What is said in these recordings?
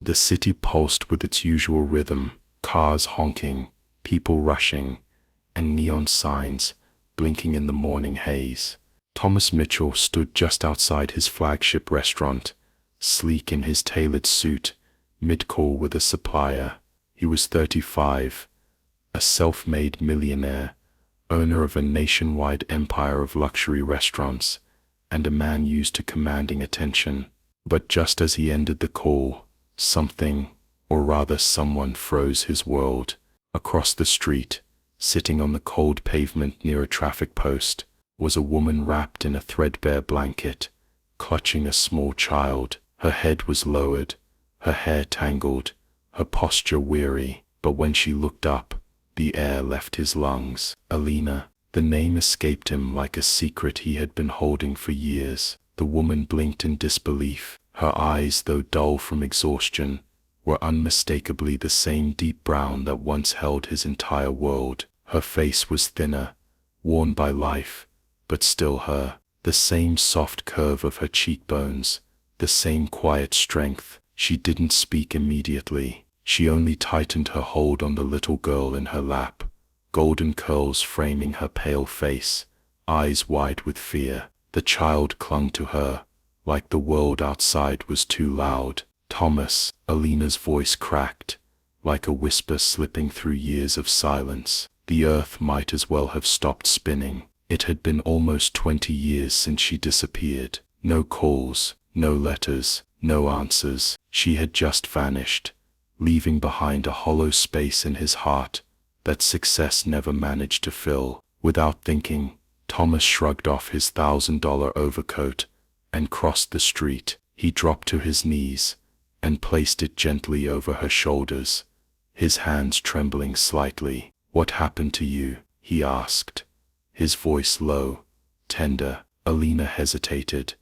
The city pulsed with its usual rhythm, cars honking, people rushing, and neon signs blinking in the morning haze. Thomas Mitchell stood just outside his flagship restaurant, sleek in his tailored suit, mid-call with a supplier. He was 35, a self-made millionaire, owner of a nationwide empire of luxury restaurants, and a man used to commanding attention. But just as he ended the call, something, or rather someone, froze his world. Across the street, sitting on the cold pavement near a traffic post, was a woman wrapped in a threadbare blanket, clutching a small child. Her head was lowered, her hair tangled, her posture weary, but when she looked up, the air left his lungs. Alina. The name escaped him like a secret he had been holding for years. The woman blinked in disbelief. Her eyes, though dull from exhaustion, were unmistakably the same deep brown that once held his entire world. Her face was thinner, worn by life, but still her. The same soft curve of her cheekbones, the same quiet strength. She didn't speak immediately. She only tightened her hold on the little girl in her lap, golden curls framing her pale face, eyes wide with fear. The child clung to her, like the world outside was too loud. Thomas. Alina's voice cracked, like a whisper slipping through years of silence. The earth might as well have stopped spinning. It had been almost 20 years since she disappeared. No calls, no letters, no answers. She had just vanished, leaving behind a hollow space in his heart that success never managed to fill. Without thinking, Thomas shrugged off his $1,000 overcoat and crossed the street. He dropped to his knees and placed it gently over her shoulders, his hands trembling slightly. "What happened to you?" he asked, his voice low, tender. Alina hesitated,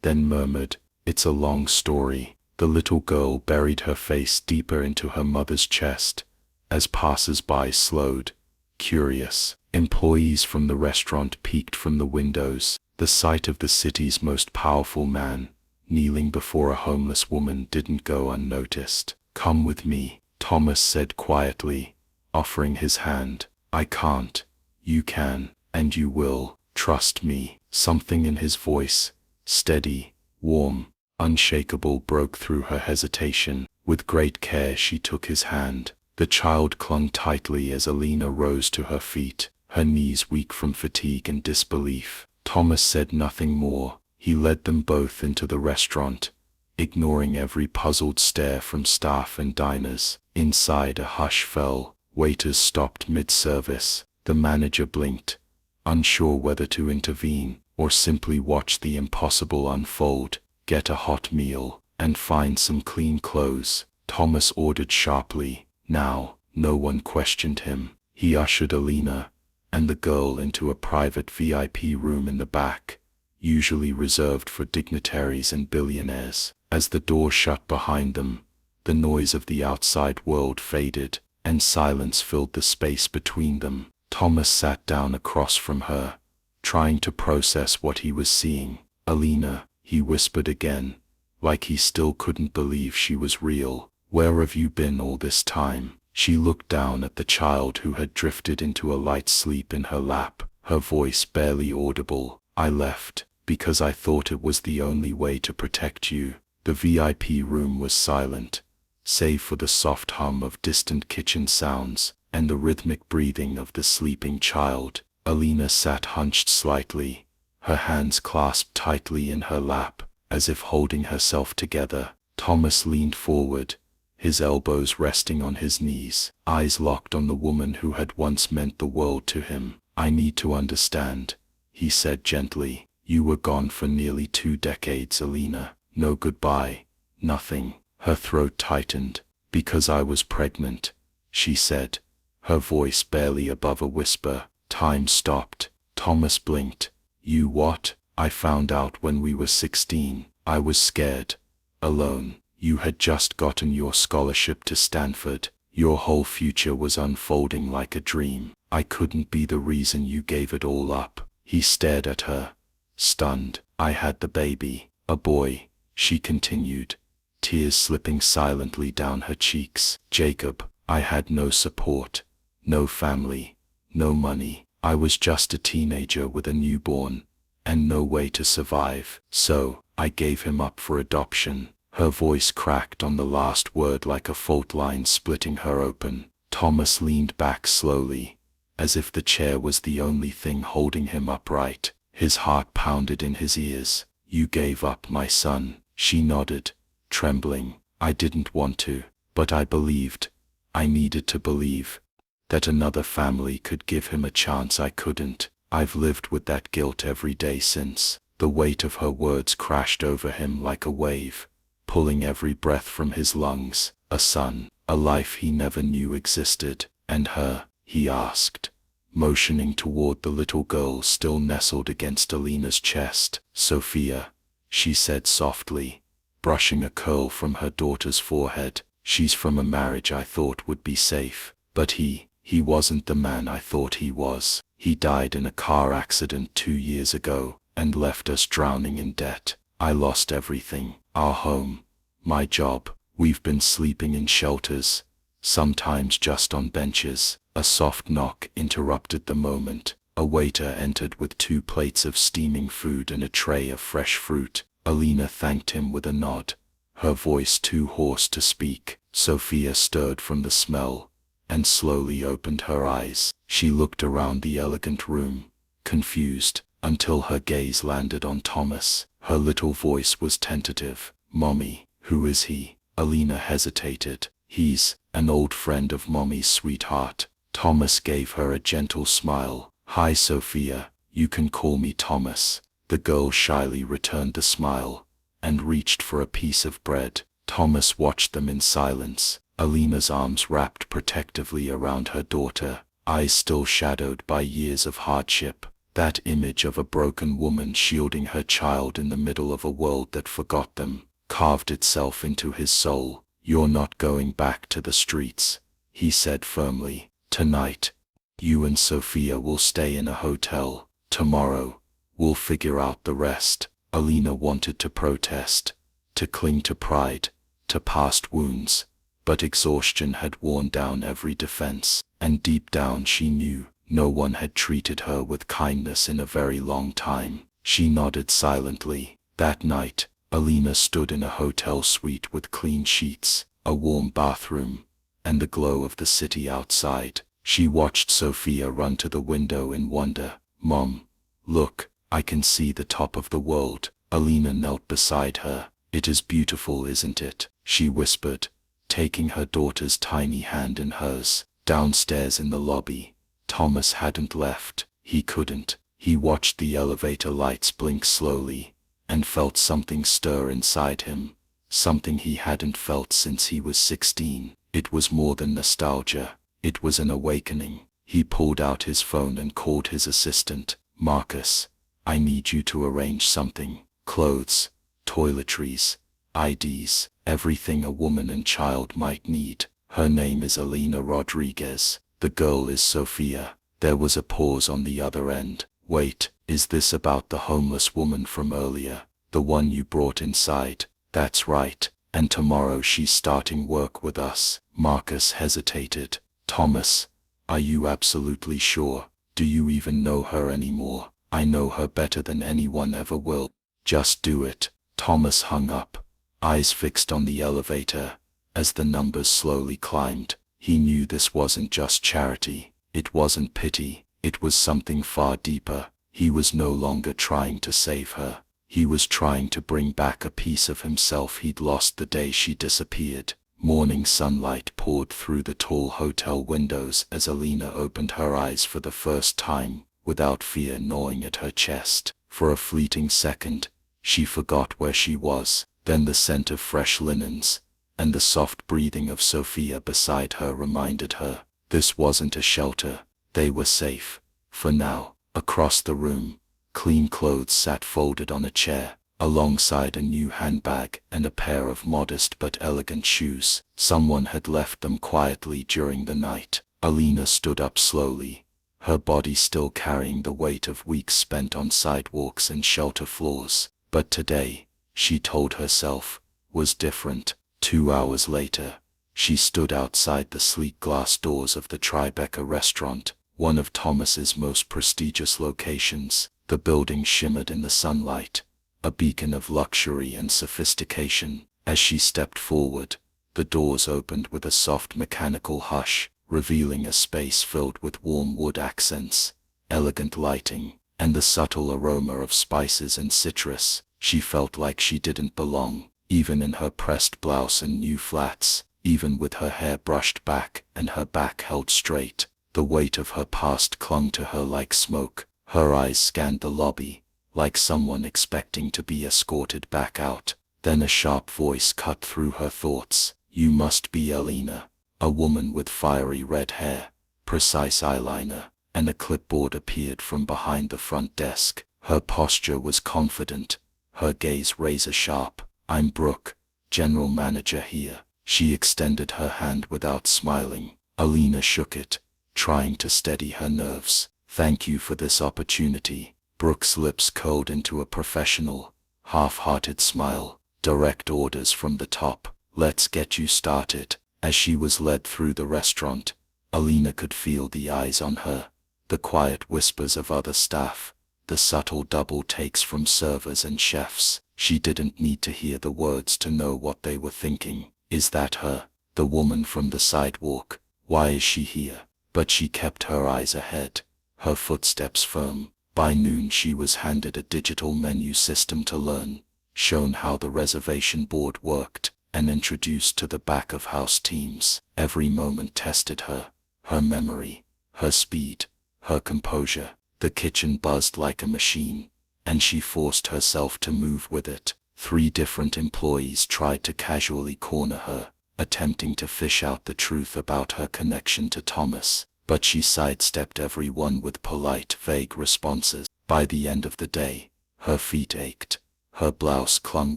then murmured, "It's a long story." The little girl buried her face deeper into her mother's chest as passers-by slowed, curious. Employees from the restaurant peeked from the windows. The sight of the city's most powerful man kneeling before a homeless woman didn't go unnoticed. "Come with me," Thomas said quietly, offering his hand. "I can't. You can, and you will. Trust me." Something in his voice, steady, warm, unshakable, broke through her hesitation. With great care she took his hand. The child clung tightly as Alina rose to her feet, her knees weak from fatigue and disbelief. Thomas said nothing more. He led them both into the restaurant, ignoring every puzzled stare from staff and diners. Inside, a hush fell. Waiters stopped mid-service. The manager blinked, unsure whether to intervene or simply watch the impossible unfold. "Get a hot meal and find some clean clothes," Thomas ordered sharply. Now, no one questioned him. He ushered Alina and the girl into a private VIP room in the back, usually reserved for dignitaries and billionaires. As the door shut behind them, the noise of the outside world faded, and silence filled the space between them. Thomas sat down across from her, trying to process what he was seeing. "Alina," he whispered again, like he still couldn't believe she was real. "Where have you been all this time?" She looked down at the child who had drifted into a light sleep in her lap, her voice barely audible. "I left because I thought it was the only way to protect you." The VIP room was silent, save for the soft hum of distant kitchen sounds and the rhythmic breathing of the sleeping child. Alina sat hunched slightly, her hands clasped tightly in her lap, as if holding herself together. Thomas leaned forward, his elbows resting on his knees, eyes locked on the woman who had once meant the world to him. "I need to understand," he said gently. "You were gone for nearly 2 decades, Alina. No goodbye, nothing." Her throat tightened. "Because I was pregnant," she said, her voice barely above a whisper. Time stopped. Thomas blinked. "You what?" "I found out when we were 16. I was scared. Alone. You had just gotten your scholarship to Stanford. Your whole future was unfolding like a dream. I couldn't be the reason you gave it all up." He stared at her, stunned. "I had the baby. A boy," she continued, tears slipping silently down her cheeks. Jacob, I had no support, no family, no money. I was just a teenager with a newborn, and no way to survive. So, I gave him up for adoption. Her voice cracked on the last word like a fault line splitting her open. Thomas leaned back slowly, as if the chair was the only thing holding him upright. His heart pounded in his ears. You gave up my son. She nodded, trembling. I didn't want to, but I believed. I needed to believe that another family could give him a chance I couldn't. I've lived with that guilt every day since. The weight of her words crashed over him like a wave, pulling every breath from his lungs. A son, a life he never knew existed. And her, he asked, motioning toward the little girl still nestled against Alina's chest. Sophia, she said softly, brushing a curl from her daughter's forehead. She's from a marriage I thought would be safe, but he wasn't the man I thought he was. He died in a car accident 2 years ago, and left us drowning in debt. I lost everything, our home, my job. We've been sleeping in shelters, sometimes just on benches. A soft knock interrupted the moment. A waiter entered with 2 plates of steaming food and a tray of fresh fruit. Alina thanked him with a nod, her voice too hoarse to speak. Sophia stirred from the smell, and slowly opened her eyes. She looked around the elegant room, confused, until her gaze landed on Thomas. Her little voice was tentative. Mommy, who is he? Alina hesitated. He's an old friend of Mommy's sweetheart. Thomas gave her a gentle smile. Hi Sophia, you can call me Thomas. The girl shyly returned the smile, and reached for a piece of bread. Thomas watched them in silence, Alina's arms wrapped protectively around her daughter, eyes still shadowed by years of hardship. That image of a broken woman shielding her child in the middle of a world that forgot them, carved itself into his soul. You're not going back to the streets, he said firmly. Tonight, you and Sophia will stay in a hotel. Tomorrow, we'll figure out the rest. Alina wanted to protest, to cling to pride, to past wounds, but exhaustion had worn down every defense, and deep down she knew no one had treated her with kindness in a very long time. She nodded silently. That night, Alina stood in a hotel suite with clean sheets, a warm bathroom, and the glow of the city outside. She watched Sophia run to the window in wonder. Mom, look, I can see the top of the world. Alina knelt beside her. It is beautiful, isn't it? She whispered, taking her daughter's tiny hand in hers. Downstairs in the lobby, Thomas hadn't left. He couldn't. He watched the elevator lights blink slowly, and felt something stir inside him, something he hadn't felt since he was 16. It was more than nostalgia. It was an awakening. He pulled out his phone and called his assistant. Marcus, I need you to arrange something. Clothes, toiletries, IDs, everything a woman and child might need. Her name is Alina Rodriguez. The girl is Sophia. There was a pause on the other end. Wait, is this about the homeless woman from earlier? The one you brought inside? That's right. And tomorrow she's starting work with us. Marcus hesitated. Thomas, are you absolutely sure? Do you even know her anymore? I know her better than anyone ever will. Just do it. Thomas hung up, eyes fixed on the elevator. As the numbers slowly climbed, he knew this wasn't just charity. It wasn't pity. It was something far deeper. He was no longer trying to save her. He was trying to bring back a piece of himself he'd lost the day she disappeared. Morning sunlight poured through the tall hotel windows as Alina opened her eyes for the first time, without fear gnawing at her chest. For a fleeting second, she forgot where she was. Then the scent of fresh linens, and the soft breathing of Sophia beside her reminded her, this wasn't a shelter. They were safe. For now. Across the room, clean clothes sat folded on a chair, alongside a new handbag and a pair of modest but elegant shoes. Someone had left them quietly during the night. Alina stood up slowly, her body still carrying the weight of weeks spent on sidewalks and shelter floors. But today, she told herself, was different. 2 hours later, she stood outside the sleek glass doors of the Tribeca restaurant, one of Thomas's most prestigious locations. The building shimmered in the sunlight, a beacon of luxury and sophistication. As she stepped forward, the doors opened with a soft mechanical hush, revealing a space filled with warm wood accents, elegant lighting, and the subtle aroma of spices and citrus. She felt like she didn't belong, even in her pressed blouse and new flats, even with her hair brushed back and her back held straight. The weight of her past clung to her like smoke. Her eyes scanned the lobby, like someone expecting to be escorted back out. Then a sharp voice cut through her thoughts. You must be Alina. A woman with fiery red hair, precise eyeliner, and a clipboard appeared from behind the front desk. Her posture was confident, her gaze razor sharp. I'm Brooke, general manager here. She extended her hand without smiling. Alina shook it, trying to steady her nerves. Thank you for this opportunity. Brooke's lips curled into a professional, half-hearted smile. Direct orders from the top. Let's get you started. As she was led through the restaurant, Alina could feel the eyes on her, the quiet whispers of other staff, the subtle double takes from servers and chefs. She didn't need to hear the words to know what they were thinking. Is that her? The woman from the sidewalk? Why is she here? But she kept her eyes ahead, her footsteps firm. By noon she was handed a digital menu system to learn, shown how the reservation board worked, and introduced to the back-of-house teams. Every moment tested her, her memory, her speed, her composure. The kitchen buzzed like a machine, and she forced herself to move with it. 3 different employees tried to casually corner her, attempting to fish out the truth about her connection to Thomas, but she sidestepped every one with polite, vague responses. By the end of the day, her feet ached, her blouse clung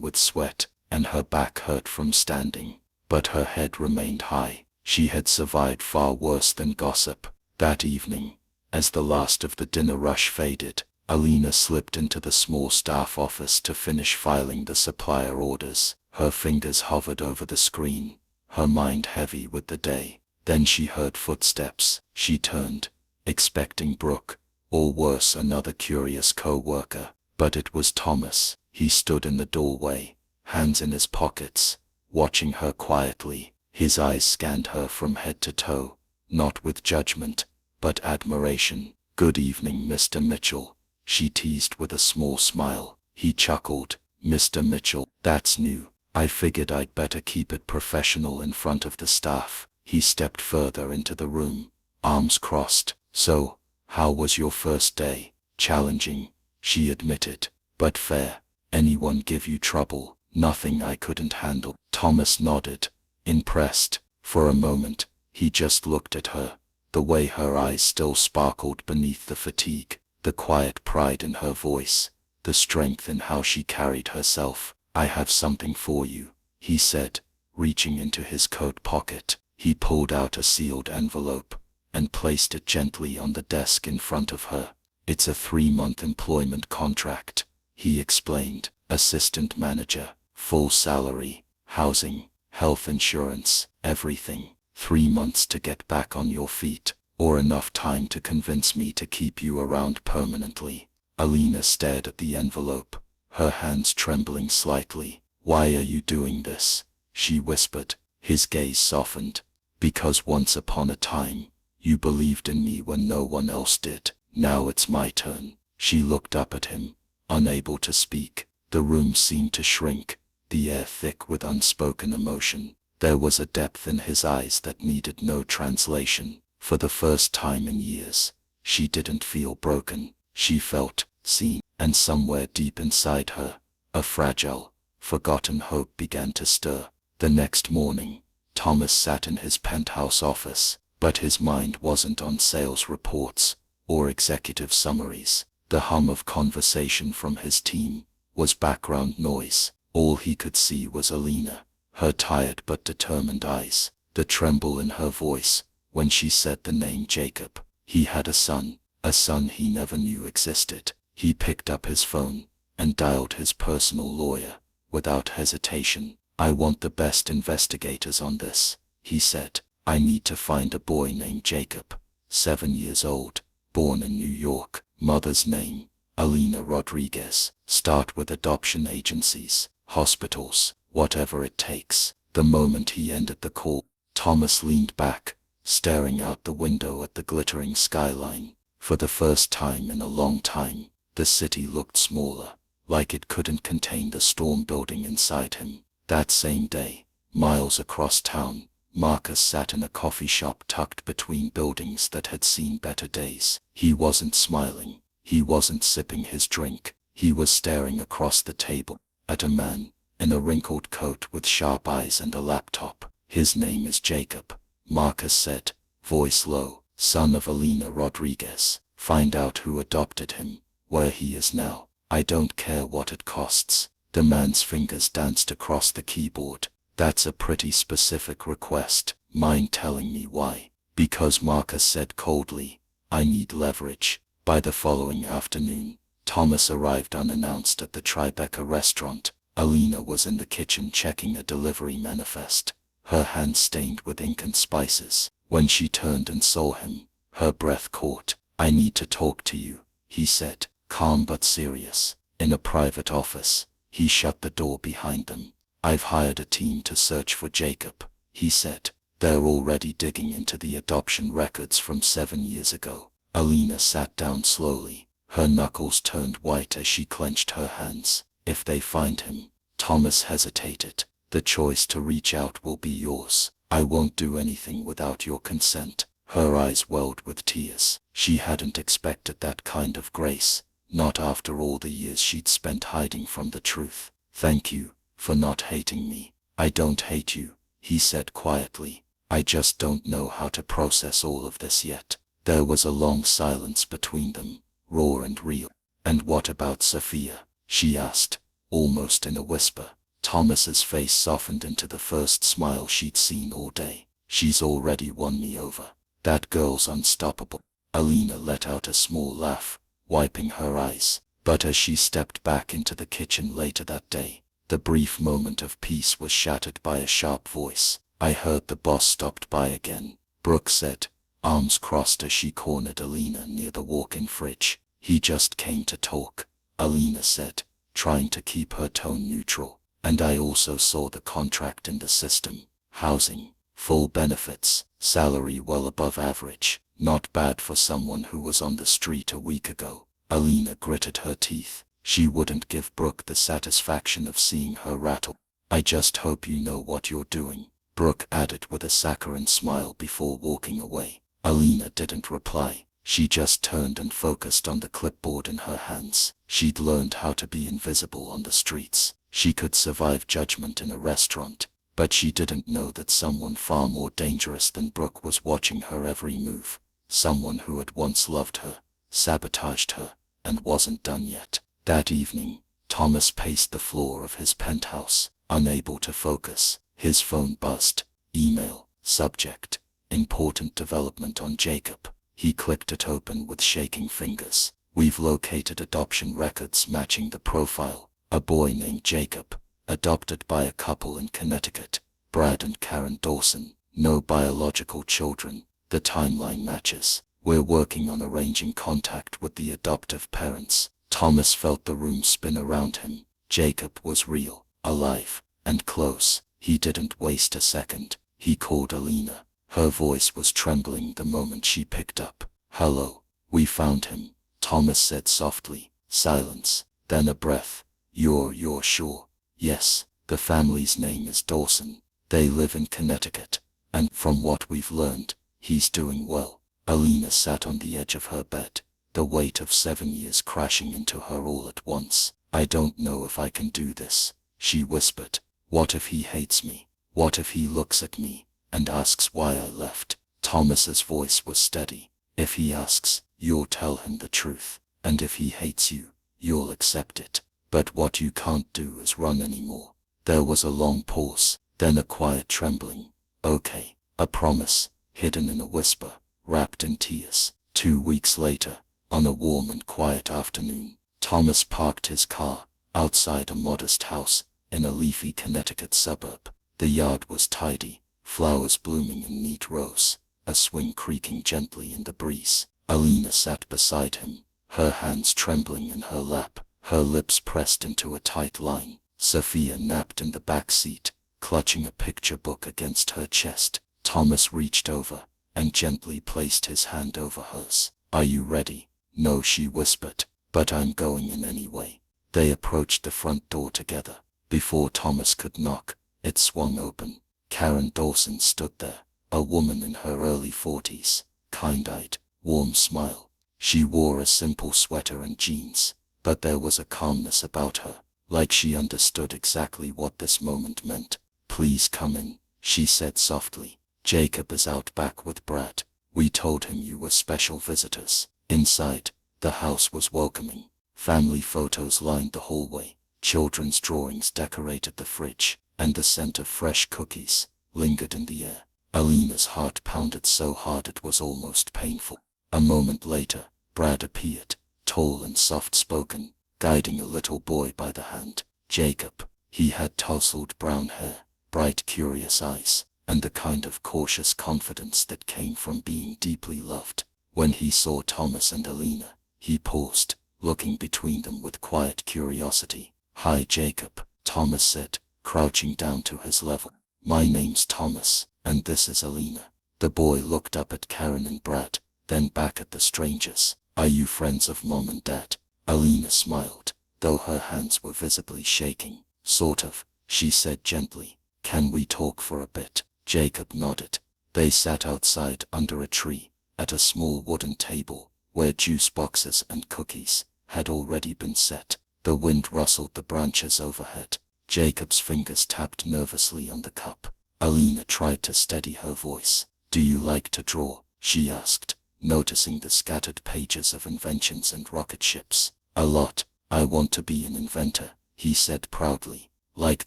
with sweat, and her back hurt from standing. But her head remained high. She had survived far worse than gossip. That evening, as the last of the dinner rush faded, Alina slipped into the small staff office to finish filing the supplier orders. Her fingers hovered over the screen, her mind heavy with the day. Then she heard footsteps. She turned, expecting Brooke, or worse, another curious co-worker. But it was Thomas. He stood in the doorway, hands in his pockets, watching her quietly. His eyes scanned her from head to toe, not with judgment, but admiration. Good evening, Mr. Mitchell, she teased with a small smile. He chuckled. Mr. Mitchell, that's new. I figured I'd better keep it professional in front of the staff. He stepped further into the room, arms crossed. So, how was your first day? Challenging, she admitted, but fair. Anyone give you trouble? Nothing I couldn't handle. Thomas nodded, impressed. For a moment, he just looked at her, the way her eyes still sparkled beneath the fatigue, the quiet pride in her voice, the strength in how she carried herself. I have something for you, he said, reaching into his coat pocket. He pulled out a sealed envelope and placed it gently on the desk in front of her. It's a 3-month employment contract, he explained. Assistant manager, full salary, housing, health insurance, everything. 3 months to get back on your feet, or enough time to convince me to keep you around permanently. Alina stared at the envelope, her hands trembling slightly. Why are you doing this? She whispered. His gaze softened. Because once upon a time, you believed in me when no one else did. Now it's my turn. She looked up at him, unable to speak. The room seemed to shrink, the air thick with unspoken emotion. There was a depth in his eyes that needed no translation. For the first time in years, she didn't feel broken. She felt seen, and somewhere deep inside her, a fragile, forgotten hope began to stir. The next morning, Thomas sat in his penthouse office, but his mind wasn't on sales reports or executive summaries. The hum of conversation from his team was background noise. All he could see was Alina, her tired but determined eyes, the tremble in her voice when she said the name Jacob. He had a son he never knew existed. He picked up his phone and dialed his personal lawyer without hesitation. I want the best investigators on this, he said. I need to find a boy named Jacob, 7 years old, born in New York. Mother's name, Alina Rodriguez. Start with adoption agencies, hospitals, whatever it takes. The moment he ended the call, Thomas leaned back, staring out the window at the glittering skyline. For the first time in a long time, the city looked smaller, like it couldn't contain the storm building inside him. That same day, miles across town, Marcus sat in a coffee shop tucked between buildings that had seen better days. He wasn't smiling, he wasn't sipping his drink, he was staring across the table at a man in a wrinkled coat with sharp eyes and a laptop. His name is Jacob, Marcus said, voice low, son of Alina Rodriguez. Find out who adopted him, where he is now. I don't care what it costs. The man's fingers danced across the keyboard. That's a pretty specific request. Mind telling me why? Because Marcus said coldly, I need leverage. By the following afternoon, Thomas arrived unannounced at the Tribeca restaurant. Alina was in the kitchen checking a delivery manifest, her hands stained with ink and spices. When she turned and saw him, her breath caught. I need to talk to you, he said, calm but serious. In a private office, he shut the door behind them. I've hired a team to search for Jacob, he said. They're already digging into the adoption records from 7 years ago. Alina sat down slowly, her knuckles turned white as she clenched her hands. If they find him, Thomas hesitated, the choice to reach out will be yours. I won't do anything without your consent. Her eyes welled with tears. She hadn't expected that kind of grace, not after all the years she'd spent hiding from the truth. Thank you for not hating me. I don't hate you, he said quietly. I just don't know how to process all of this yet. There was a long silence between them, raw and real. And what about Sophia? She asked, almost in a whisper. Thomas's face softened into the first smile she'd seen all day. She's already won me over. That girl's unstoppable. Alina let out a small laugh, wiping her eyes. But as she stepped back into the kitchen later that day, the brief moment of peace was shattered by a sharp voice. I heard the boss stopped by again, Brooke said, arms crossed as she cornered Alina near the walk-in fridge. He just came to talk, Alina said, trying to keep her tone neutral. And I also saw the contract in the system. Housing, full benefits, salary well above average. Not bad for someone who was on the street a week ago. Alina gritted her teeth. She wouldn't give Brooke the satisfaction of seeing her rattle. I just hope you know what you're doing, Brooke added with a saccharine smile before walking away. Alina didn't reply. She just turned and focused on the clipboard in her hands. She'd learned how to be invisible on the streets. She could survive judgment in a restaurant, but she didn't know that someone far more dangerous than Brooke was watching her every move. Someone who had once loved her, sabotaged her, and wasn't done yet. That evening, Thomas paced the floor of his penthouse, unable to focus. His phone buzzed. Email, subject, important development on Jacob. He clicked it open with shaking fingers. We've located adoption records matching the profile. A boy named Jacob, adopted by a couple in Connecticut, Brad and Karen Dawson. No biological children. The timeline matches. We're working on arranging contact with the adoptive parents. Thomas felt the room spin around him. Jacob was real, alive, and close. He didn't waste a second. He called Alina. Her voice was trembling the moment she picked up. Hello, we found him, Thomas said softly. Silence, then a breath. You're sure? Yes, the family's name is Dawson. They live in Connecticut, and from what we've learned, he's doing well. Alina sat on the edge of her bed, the weight of 7 years crashing into her all at once. I don't know if I can do this, she whispered. What if he hates me? What if he looks at me and asks why I left? Thomas's voice was steady. If he asks, you'll tell him the truth, and if he hates you, you'll accept it. But what you can't do is run anymore. There was a long pause, then a quiet trembling. Okay, a promise, hidden in a whisper, wrapped in tears. 2 weeks later, on a warm and quiet afternoon, Thomas parked his car outside a modest house in a leafy Connecticut suburb. The yard was tidy, flowers blooming in neat rows, a swing creaking gently in the breeze. Alina sat beside him, her hands trembling in her lap, her lips pressed into a tight line. Sophia napped in the back seat, clutching a picture book against her chest. Thomas reached over and gently placed his hand over hers. "Are you ready?" "No," she whispered, "but I'm going in anyway." They approached the front door together. Before Thomas could knock, it swung open. Karen Dawson stood there, a woman in her early 40s, kind-eyed, warm smile. She wore a simple sweater and jeans, but there was a calmness about her, like she understood exactly what this moment meant. "Please come in," she said softly. "Jacob is out back with Brad. We told him you were special visitors." Inside, the house was welcoming. Family photos lined the hallway, children's drawings decorated the fridge, and the scent of fresh cookies lingered in the air. Alina's heart pounded so hard it was almost painful. A moment later, Brad appeared, tall and soft-spoken, guiding a little boy by the hand. Jacob. He had tousled brown hair, bright curious eyes, and the kind of cautious confidence that came from being deeply loved. When he saw Thomas and Alina, he paused, looking between them with quiet curiosity. "Hi, Jacob," Thomas said, crouching down to his level. "My name's Thomas, and this is Alina." The boy looked up at Karen and Brad, then back at the strangers. "Are you friends of Mom and Dad?" Alina smiled, though her hands were visibly shaking. "Sort of," she said gently. "Can we talk for a bit?" Jacob nodded. They sat outside under a tree, at a small wooden table, where juice boxes and cookies had already been set. The wind rustled the branches overhead. Jacob's fingers tapped nervously on the cup. Alina tried to steady her voice. "Do you like to draw?" she asked, noticing the scattered pages of inventions and rocket ships. "A lot. I want to be an inventor," he said proudly, "like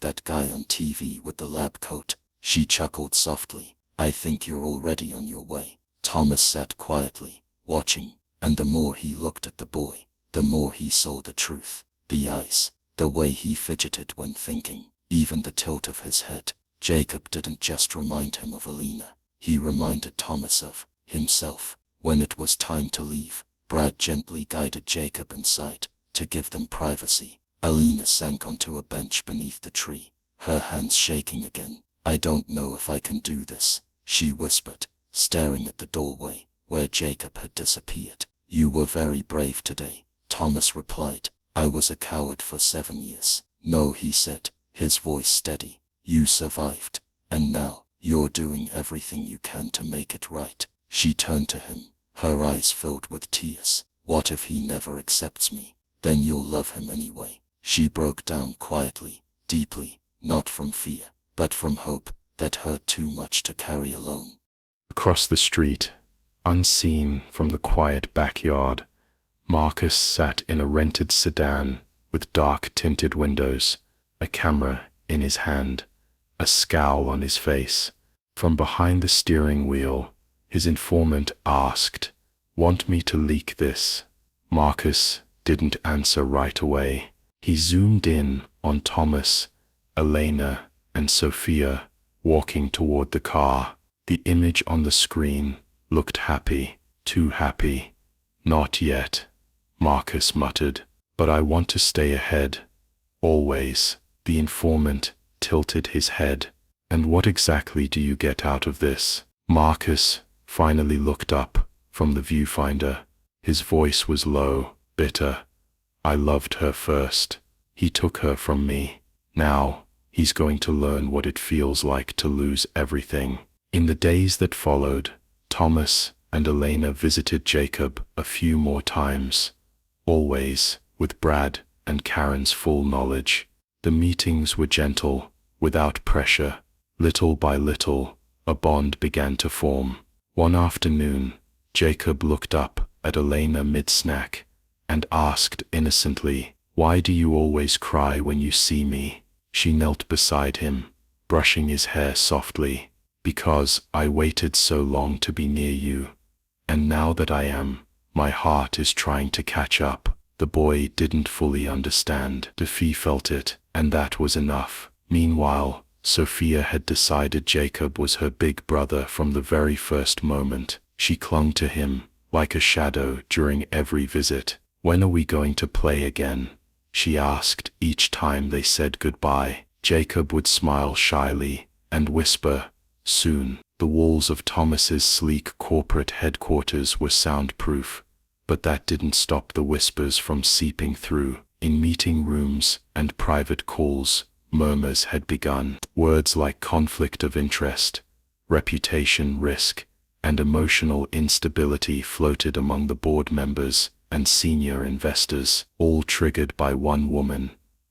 that guy on TV with the lab coat." She chuckled softly. "I think you're already on your way." Thomas sat quietly, watching, and the more he looked at the boy, the more he saw the truth. The eyes, the way he fidgeted when thinking, even the tilt of his head. Jacob didn't just remind him of Alina, he reminded Thomas of himself. When it was time to leave, Brad gently guided Jacob inside, to give them privacy. Alina sank onto a bench beneath the tree, her hands shaking again. "I don't know if I can do this," she whispered, staring at the doorway, where Jacob had disappeared. "You were very brave today," Thomas replied. "I was a coward for 7 years." "No," he said, his voice steady. "You survived, and now, you're doing everything you can to make it right." She turned to him, her eyes filled with tears. "What if he never accepts me? Then you'll love him anyway." She broke down quietly, deeply, not from fear, but from hope that hurt too much to carry alone. Across the street, unseen from the quiet backyard, Marcus sat in a rented sedan with dark-tinted windows, a camera in his hand, a scowl on his face. From behind the steering wheel, his informant asked, "Want me to leak this?" Marcus didn't answer right away. He zoomed in on Thomas, Elena, and Sophia walking toward the car. The image on the screen looked happy, too happy. "Not yet," Marcus muttered, "but I want to stay ahead. Always." The informant tilted his head. "And what exactly do you get out of this?" Marcus finally looked up from the viewfinder. His voice was low, bitter. "I loved her first. He took her from me. Now, he's going to learn what it feels like to lose everything." In the days that followed, Thomas and Elena visited Jacob a few more times, always with Brad and Karen's full knowledge. The meetings were gentle, without pressure. Little by little, a bond began to form. One afternoon, Jacob looked up at Elena mid-snack and asked innocently, "Why do you always cry when you see me?" She knelt beside him, brushing his hair softly. "Because I waited so long to be near you, and now that I am, my heart is trying to catch up." The boy didn't fully understand. He felt it, and that was enough. Meanwhile, Sophia had decided Jacob was her big brother from the very first moment. She clung to him, like a shadow, during every visit. "When are we going to play again?" she asked each time they said goodbye. Jacob would smile shyly and whisper, "Soon." The walls of Thomas's sleek corporate headquarters were soundproof, but that didn't stop the whispers from seeping through. In meeting rooms and private calls, murmurs had begun. Words like conflict of interest, reputation risk, and emotional instability floated among the board members and senior investors, all triggered by one woman,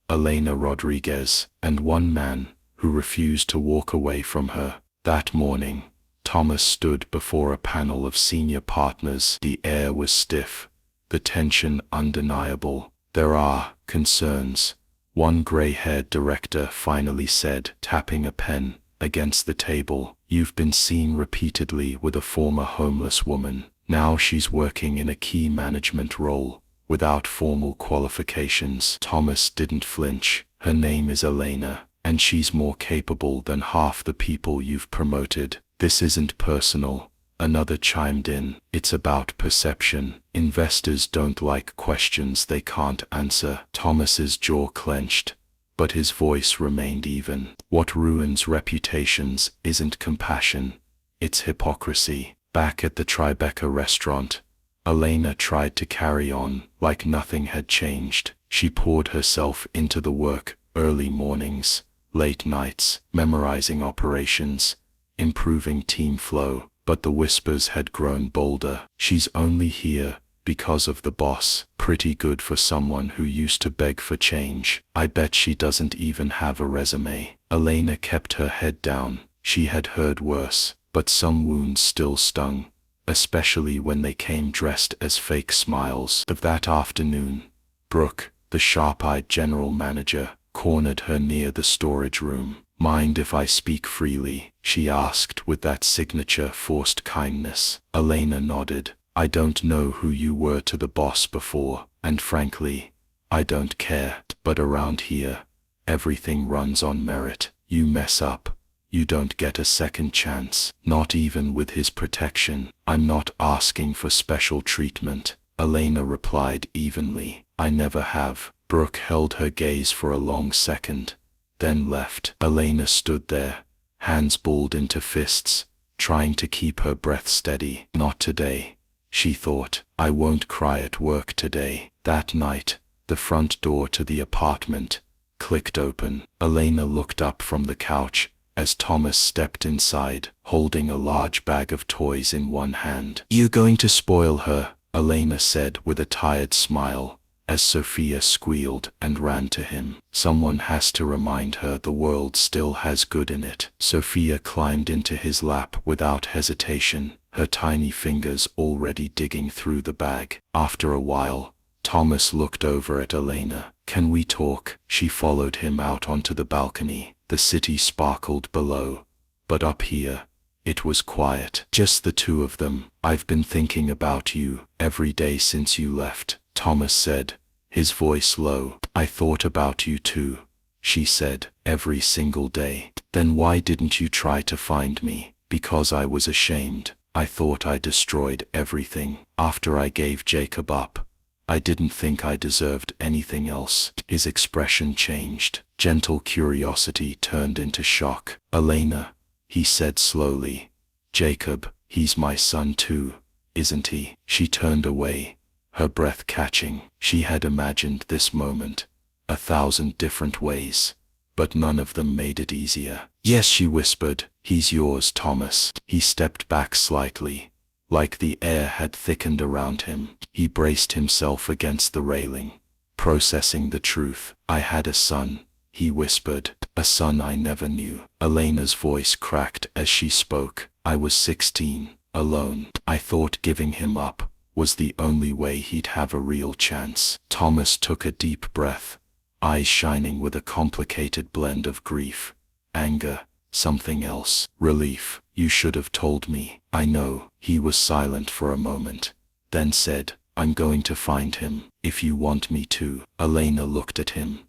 Elena Rodriguez, and one man who refused to walk away from her. That morning, Thomas stood before a panel of senior partners. The air was stiff, the tension undeniable. "There are concerns," one gray-haired director finally said, tapping a pen against the table. "You've been seen repeatedly with a former homeless woman. Now she's working in a key management role, without formal qualifications." Thomas didn't flinch. "Her name is Elena, and she's more capable than half the people you've promoted." "This isn't personal," another chimed in. "It's about perception. Investors don't like questions they can't answer." Thomas's jaw clenched, but his voice remained even. "What ruins reputations isn't compassion, it's hypocrisy." Back at the Tribeca restaurant, Elena tried to carry on like nothing had changed. She poured herself into the work, early mornings, late nights, memorizing operations, improving team flow, but the whispers had grown bolder. "She's only here because of the boss." Pretty good for someone who used to beg for change. "I bet she doesn't even have a resume." Elena kept her head down. She had heard worse, but some wounds still stung, especially when they came dressed as fake smiles. That afternoon, Brooke, the sharp-eyed general manager, cornered her near the storage room. "Mind if I speak freely?" she asked with that signature forced kindness. Elena nodded. "I don't know who you were to the boss before, and frankly, I don't care. But around here, everything runs on merit. You mess up, you don't get a second chance, not even with his protection." "I'm not asking for special treatment," Elena replied evenly. "I never have." Brooke held her gaze for a long second, then left. Elena stood there, hands balled into fists, trying to keep her breath steady. "Not today," she thought. "I won't cry at work today." That night, the front door to the apartment clicked open. Elena looked up from the couch as Thomas stepped inside, holding a large bag of toys in one hand. "You going to spoil her?" Elena said with a tired smile, as Sophia squealed and ran to him. "Someone has to remind her the world still has good in it." Sophia climbed into his lap without hesitation, her tiny fingers already digging through the bag. After a while, Thomas looked over at Elena. "Can we talk?" She followed him out onto the balcony. The city sparkled below, but up here, it was quiet. Just the two of them. "I've been thinking about you every day since you left," Thomas said, his voice low. "I thought about you too," she said, "every single day." "Then why didn't you try to find me?" "Because I was ashamed. I thought I destroyed everything. After I gave Jacob up, I didn't think I deserved anything else." His expression changed. Gentle curiosity turned into shock. "Elena," he said slowly, "Jacob, he's my son too, isn't he?" She turned away, her breath catching. She had imagined this moment 1,000 different ways, but none of them made it easier. "Yes," she whispered, "he's yours, Thomas." He stepped back slightly, like the air had thickened around him. He braced himself against the railing, processing the truth. "I had a son," he whispered, "a son I never knew." Elena's voice cracked as she spoke. "I was 16, alone. I thought giving him up was the only way he'd have a real chance." Thomas took a deep breath, eyes shining with a complicated blend of grief, anger, something else, relief. "You should have told me." "I know." He was silent for a moment, then said, "I'm going to find him, if you want me to." Elena looked at him,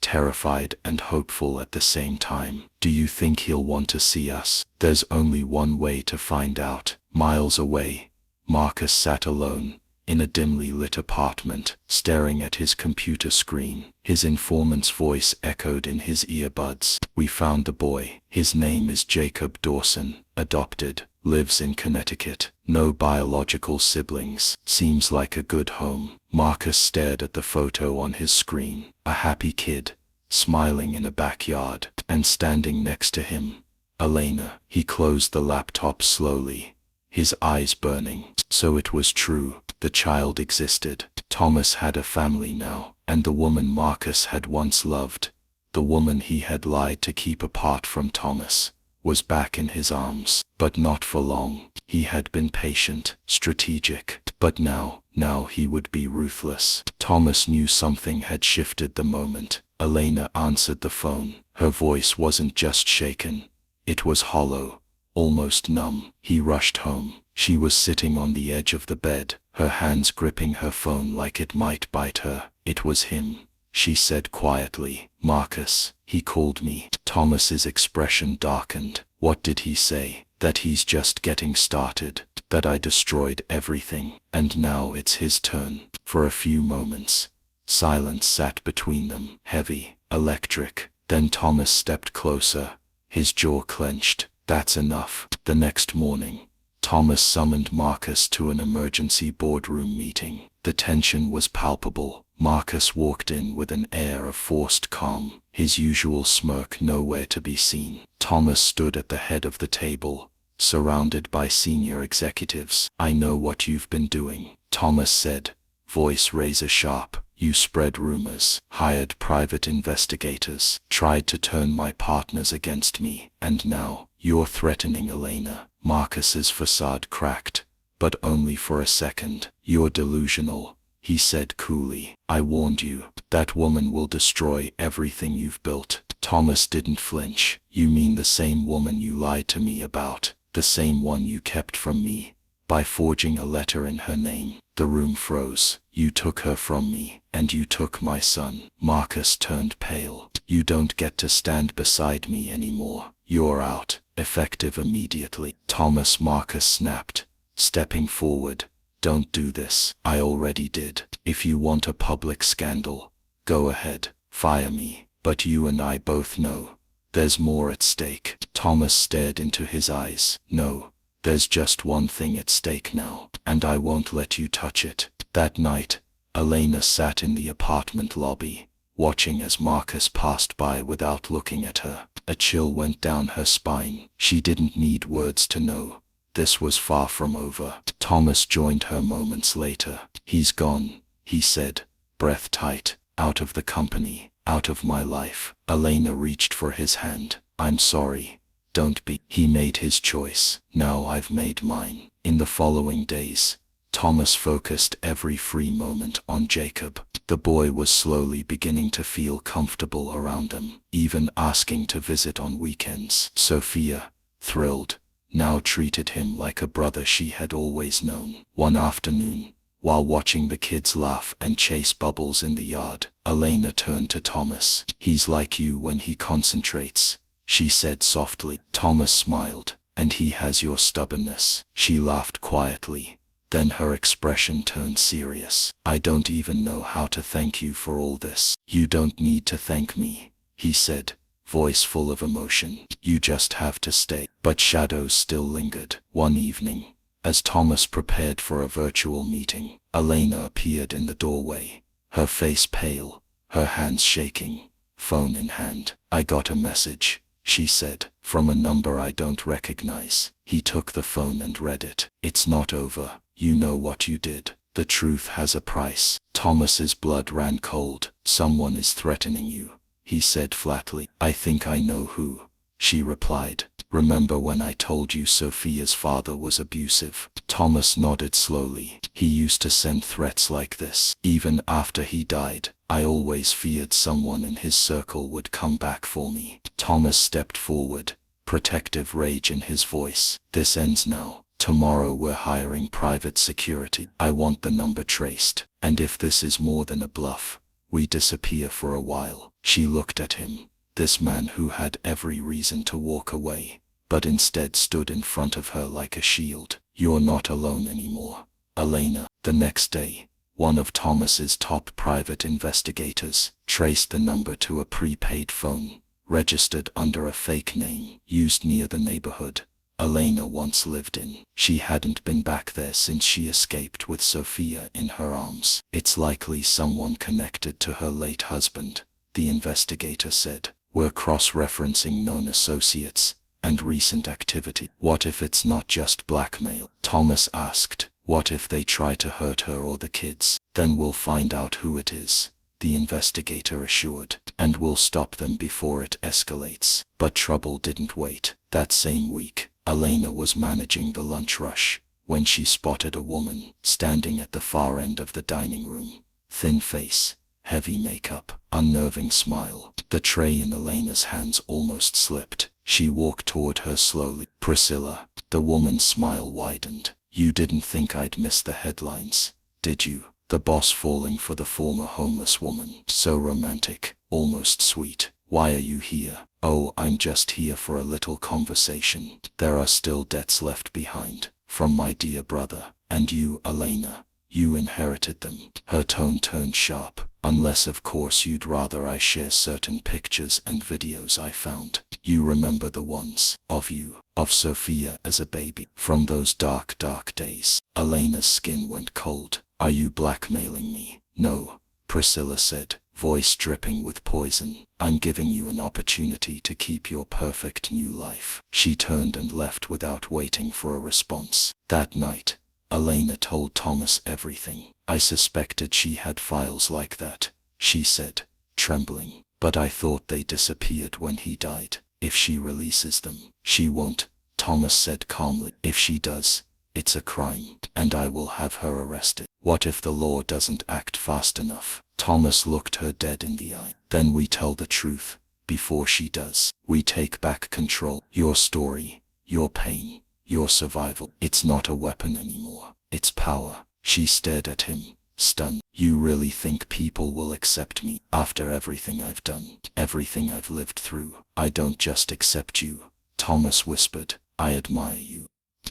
terrified and hopeful at the same time. Do you think he'll want to see us? There's only one way to find out. Miles away, Marcus sat alone in a dimly lit apartment, staring at his computer screen. His informant's voice echoed in his earbuds. We found the boy. His name is Jacob Dawson, adopted, lives in Connecticut, no biological siblings. Seems like a good home. Marcus stared at the photo on his screen. A happy kid, smiling in a backyard, and standing next to him, Elena. He closed the laptop slowly, his eyes burning. So it was true. The child existed. Thomas had a family now, and the woman Marcus had once loved, the woman he had lied to keep apart from Thomas, was back in his arms. But not for long. He had been patient, strategic, but now he would be ruthless. Thomas knew something had shifted the moment Elena answered the phone. Her voice wasn't just shaken, it was hollow, almost numb. He rushed home. She was sitting on the edge of the bed, her hands gripping her phone like it might bite her. It was him, she said quietly. Marcus, he called me. Thomas's expression darkened. What did he say? That he's just getting started, that I destroyed everything, and now it's his turn. For a few moments, silence sat between them, heavy, electric. Then Thomas stepped closer, his jaw clenched. That's enough. The next morning, Thomas summoned Marcus to an emergency boardroom meeting. The tension was palpable. Marcus walked in with an air of forced calm, his usual smirk nowhere to be seen. Thomas stood at the head of the table, surrounded by senior executives. I know what you've been doing, Thomas said, voice razor sharp. You spread rumors, hired private investigators, tried to turn my partners against me, and now you're threatening Elena. Marcus's facade cracked, but only for a second. You're delusional, he said coolly. I warned you. That woman will destroy everything you've built. Thomas didn't flinch. You mean the same woman you lied to me about, the same one you kept from me, by forging a letter in her name? The room froze. You took her from me, and you took my son. Marcus turned pale. You don't get to stand beside me anymore. You're out, effective immediately. Thomas, Marcus snapped, stepping forward. Don't do this. I already did. If you want a public scandal, go ahead, fire me. But you and I both know there's more at stake. Thomas stared into his eyes. No, there's just one thing at stake now, and I won't let you touch it. That night, Elena sat in the apartment lobby, watching as Marcus passed by without looking at her. A chill went down her spine. She didn't need words to know this was far from over. Thomas joined her moments later. He's gone, he said, breath tight. Out of the company, out of my life. Elena reached for his hand. I'm sorry. Don't be. He made his choice. Now I've made mine. In the following days, Thomas focused every free moment on Jacob. The boy was slowly beginning to feel comfortable around him, even asking to visit on weekends. Sophia, thrilled, now treated him like a brother she had always known. One afternoon, while watching the kids laugh and chase bubbles in the yard, Elena turned to Thomas. He's like you when he concentrates, she said softly. Thomas smiled. And he has your stubbornness. She laughed quietly. Then her expression turned serious. I don't even know how to thank you for all this. You don't need to thank me, he said, voice full of emotion. You just have to stay. But shadows still lingered. One evening, as Thomas prepared for a virtual meeting, Elena appeared in the doorway, her face pale, her hands shaking, phone in hand. I got a message, she said, from a number I don't recognize. He took the phone and read it. It's not over. You know what you did. The truth has a price. Thomas's blood ran cold. Someone is threatening you, he said flatly. I think I know who, she replied. Remember when I told you Sophia's father was abusive? Thomas nodded slowly. He used to send threats like this. Even after he died, I always feared someone in his circle would come back for me. Thomas stepped forward, protective rage in his voice. This ends now. Tomorrow we're hiring private security. I want the number traced. And if this is more than a bluff, We disappear for a while. She looked at him, this man who had every reason to walk away, but instead stood in front of her like a shield. You're not alone anymore, Elena. The next day, one of Thomas's top private investigators traced the number to a prepaid phone, registered under a fake name, used near the neighborhood Elena once lived in. She hadn't been back there since she escaped with Sophia in her arms. It's likely someone connected to her late husband, the investigator said. We're cross-referencing known associates and recent activity. What if it's not just blackmail? Thomas asked. What if they try to hurt her or the kids? Then we'll find out who it is, the investigator assured, and we'll stop them before it escalates. But trouble didn't wait. That same week, Elena was managing the lunch rush when she spotted a woman standing at the far end of the dining room. Thin face, heavy makeup, unnerving smile. The tray in Elena's hands almost slipped. She walked toward her slowly. Priscilla. The woman's smile widened. You didn't think I'd miss the headlines, did you? The boss falling for the former homeless woman. So romantic, almost sweet. Why are you here? Oh, I'm just here for a little conversation. There are still debts left behind, from my dear brother. And you, Elena, you inherited them. Her tone turned sharp. Unless of course you'd rather I share certain pictures and videos I found. You remember the ones of you, of Sophia as a baby, from those dark days. Elena's skin went cold. Are you blackmailing me? No, Priscilla said, voice dripping with poison. I'm giving you an opportunity to keep your perfect new life. She turned and left without waiting for a response. That night, Elena told Thomas everything. I suspected she had files like that, she said, trembling. But I thought they disappeared when he died. If she releases them, she won't, Thomas said calmly. If she does, it's a crime, and I will have her arrested. What if the law doesn't act fast enough? Thomas looked her dead in the eye. Then we tell the truth, before she does. We take back control. Your story, your pain, your survival. It's not a weapon anymore. It's power. She stared at him, stunned. You really think people will accept me after everything I've done, everything I've lived through? I don't just accept you, Thomas whispered. I admire you.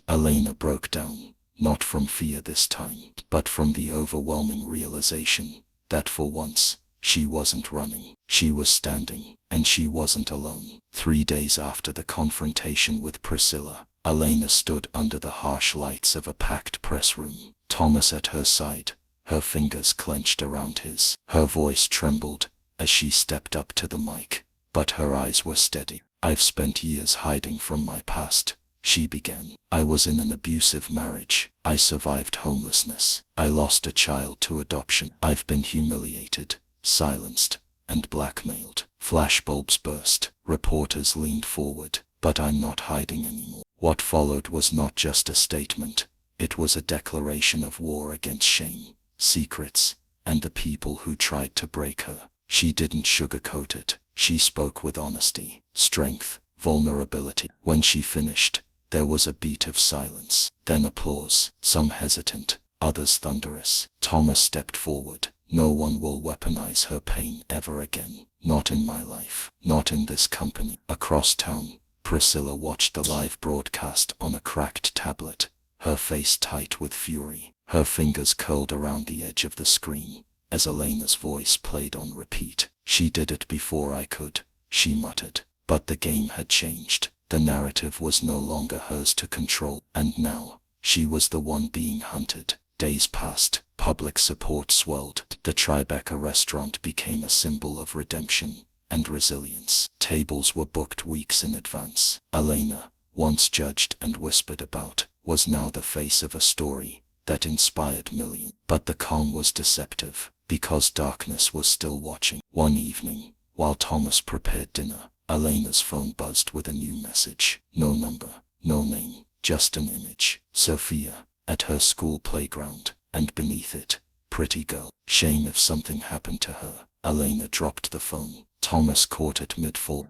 Elena broke down, not from fear this time, but from the overwhelming realization that for once, she wasn't running. She was standing, and she wasn't alone. 3 days after the confrontation with Priscilla, Elena stood under the harsh lights of a packed press room. Thomas at her side, her fingers clenched around his. Her voice trembled as she stepped up to the mic, but her eyes were steady. I've spent years hiding from my past, she began. I was in an abusive marriage. I survived homelessness. I lost a child to adoption. I've been humiliated, silenced, and blackmailed. Flashbulbs burst. Reporters leaned forward. But I'm not hiding anymore. What followed was not just a statement. It was a declaration of war against shame, secrets, and the people who tried to break her. She didn't sugarcoat it. She spoke with honesty, strength, vulnerability. When she finished, there was a beat of silence, then applause, some hesitant, others thunderous. Thomas stepped forward. No one will weaponize her pain ever again. Not in my life. Not in this company. Across town, Priscilla watched the live broadcast on a cracked tablet, her face tight with fury. Her fingers curled around the edge of the screen as Elena's voice played on repeat. She did it before I could, she muttered. But the game had changed. The narrative was no longer hers to control, and now, she was the one being hunted. Days passed, public support swelled. The Tribeca restaurant became a symbol of redemption and resilience. Tables were booked weeks in advance. Elena, once judged and whispered about, was now the face of a story that inspired millions. But the calm was deceptive, because darkness was still watching. One evening, while Thomas prepared dinner, Elena's phone buzzed with a new message. No number, no name, just an image. Sophia, at her school playground, and beneath it, pretty girl. Shame if something happened to her. Elena dropped the phone. Thomas caught it mid-fall.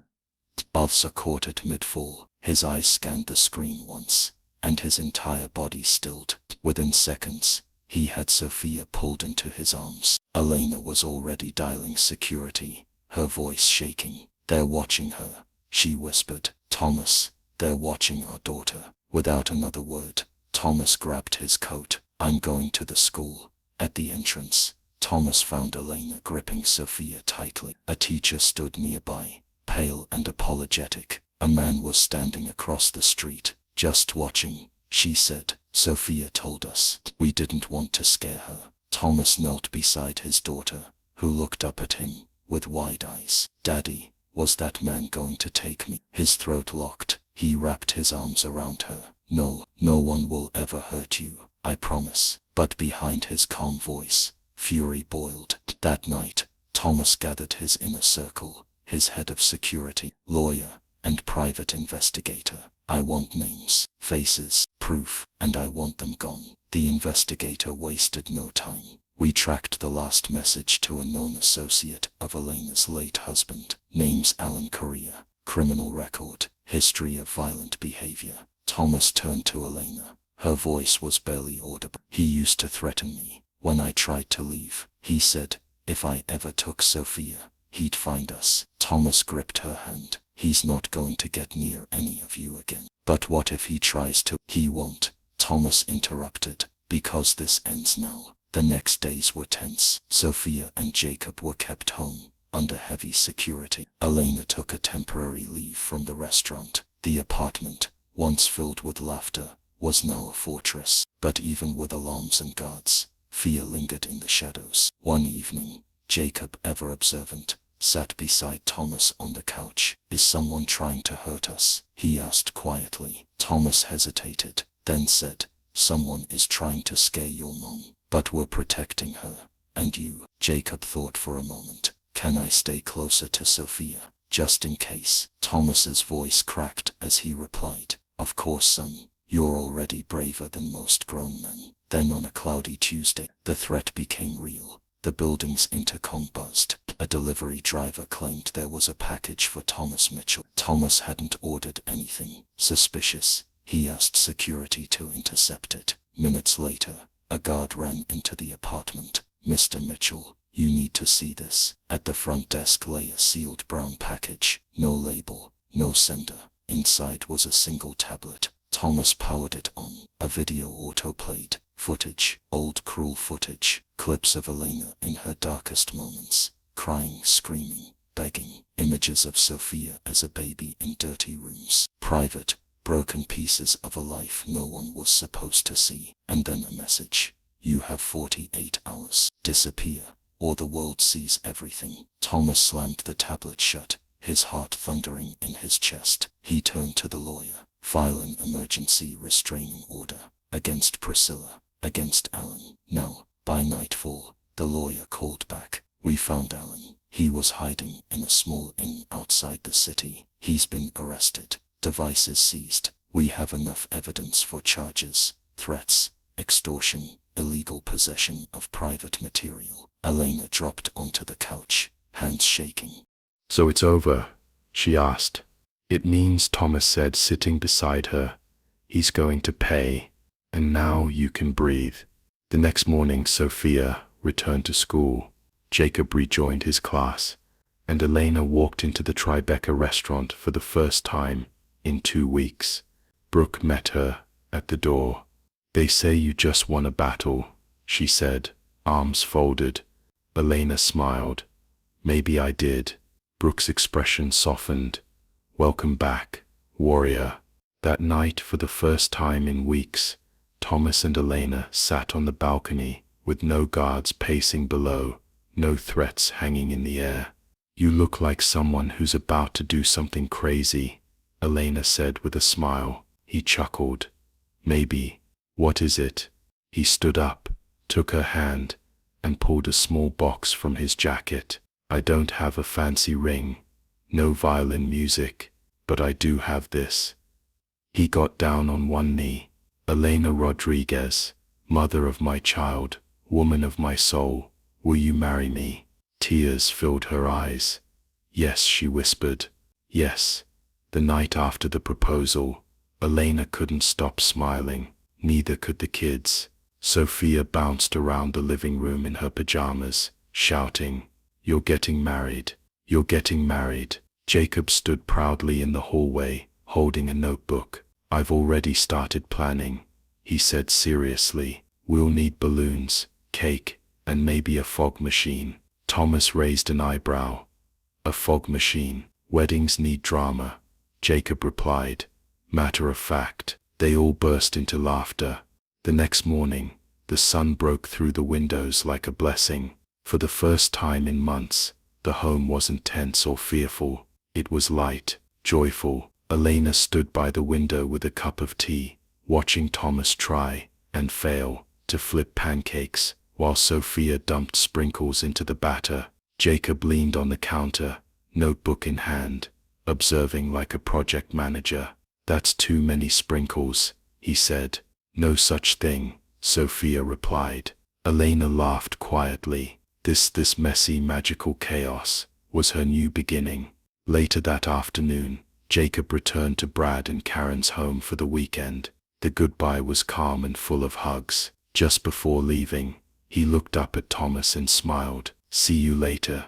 Also caught it mid-fall. His eyes scanned the screen once, and his entire body stilled. Within seconds, He had Sophia pulled into his arms. Elena was already dialing security, her voice shaking. "They're watching her," she whispered. "Thomas, they're watching our daughter." Without another word, Thomas grabbed his coat. "I'm going to the school." At the entrance, Thomas found Elena gripping Sophia tightly. A teacher stood nearby, pale and apologetic. A man was standing across the street, just watching, she said. "Sophia told us. We didn't want to scare her." Thomas knelt beside his daughter, who looked up at him with wide eyes. "Daddy, was that man going to take me?" His throat locked. He wrapped his arms around her. "No, no one will ever hurt you, I promise." But behind his calm voice, fury boiled. That night, Thomas gathered his inner circle, his head of security, lawyer, and private investigator. "I want names, faces, proof, and I want them gone." The investigator wasted no time. "We tracked the last message to a known associate of Elena's late husband. Name's Alan Correa. Criminal record. History of violent behavior." Thomas turned to Elena. Her voice was barely audible. "He used to threaten me when I tried to leave. He said, if I ever took Sophia, he'd find us." Thomas gripped her hand. "He's not going to get near any of you again." "But what if he tries to?" "He won't," Thomas interrupted, "because this ends now." The next days were tense. Sophia and Jacob were kept home, under heavy security. Elena took a temporary leave from the restaurant. The apartment, once filled with laughter, was now a fortress. But even with alarms and guards, fear lingered in the shadows. One evening, Jacob, ever observant, sat beside Thomas on the couch. "Is someone trying to hurt us?" he asked quietly. Thomas hesitated, then said, "Someone is trying to scare your mom, but we're protecting her. And you." Jacob thought for a moment. "Can I stay closer to Sophia, just in case?" Thomas's voice cracked as he replied, "Of course, son. You're already braver than most grown men." Then on a cloudy Tuesday, the threat became real. The building's intercom buzzed. A delivery driver claimed there was a package for Thomas Mitchell. Thomas hadn't ordered anything suspicious. He asked security to intercept it. Minutes later, a guard ran into the apartment. "Mr. Mitchell, you need to see this." At the front desk lay a sealed brown package. No label, no sender. Inside was a single tablet. Thomas powered it on. A video auto-played. Footage, old cruel footage, clips of Elena in her darkest moments, crying, screaming, begging, images of Sophia as a baby in dirty rooms, private, broken pieces of a life no one was supposed to see. And then a message: "You have 48 hours. Disappear, or the world sees everything." Thomas slammed the tablet shut, his heart thundering in his chest. He turned to the lawyer. "File an emergency restraining order against Priscilla, against Alan, now." By nightfall, the lawyer called back. "We found Alan. He was hiding in a small inn outside the city. He's been arrested. Devices seized. We have enough evidence for charges: threats, extortion, illegal possession of private material." Elena dropped onto the couch, hands shaking. "So it's over?" she asked. "It means," Thomas said, sitting beside her, "he's going to pay, and now you can breathe." The next morning, Sophia returned to school. Jacob rejoined his class, and Elena walked into the Tribeca restaurant for the first time in 2 weeks. Brooke met her at the door. "They say you just won a battle," she said, arms folded. Elena smiled. "Maybe I did." Brooke's expression softened. "Welcome back, warrior." That night, for the first time in weeks, Thomas and Elena sat on the balcony with no guards pacing below, no threats hanging in the air. "You look like someone who's about to do something crazy," Elena said with a smile. He chuckled. "Maybe." "What is it?" He stood up, took her hand, and pulled a small box from his jacket. "I don't have a fancy ring, no violin music, but I do have this." He got down on one knee. "Elena Rodriguez, mother of my child, woman of my soul, will you marry me?" Tears filled her eyes. "Yes," she whispered. "Yes." The night after the proposal, Elena couldn't stop smiling. Neither could the kids. Sophia bounced around the living room in her pajamas, shouting, "You're getting married. You're getting married." Jacob stood proudly in the hallway, holding a notebook. "I've already started planning," he said seriously. "We'll need balloons, cake, and maybe a fog machine." Thomas raised an eyebrow. "A fog machine? Weddings need drama," Jacob replied. Matter of fact. They all burst into laughter. The next morning, the sun broke through the windows like a blessing. For the first time in months, the home wasn't tense or fearful. It was light, joyful. Elena stood by the window with a cup of tea, watching Thomas try and fail to flip pancakes, while Sophia dumped sprinkles into the batter. Jacob leaned on the counter, notebook in hand, observing like a project manager. "That's too many sprinkles," he said. "No such thing," Sophia replied. Elena laughed quietly. This messy, magical chaos was her new beginning. Later that afternoon, Jacob returned to Brad and Karen's home for the weekend. The goodbye was calm and full of hugs. Just before leaving, he looked up at Thomas and smiled. "See you later,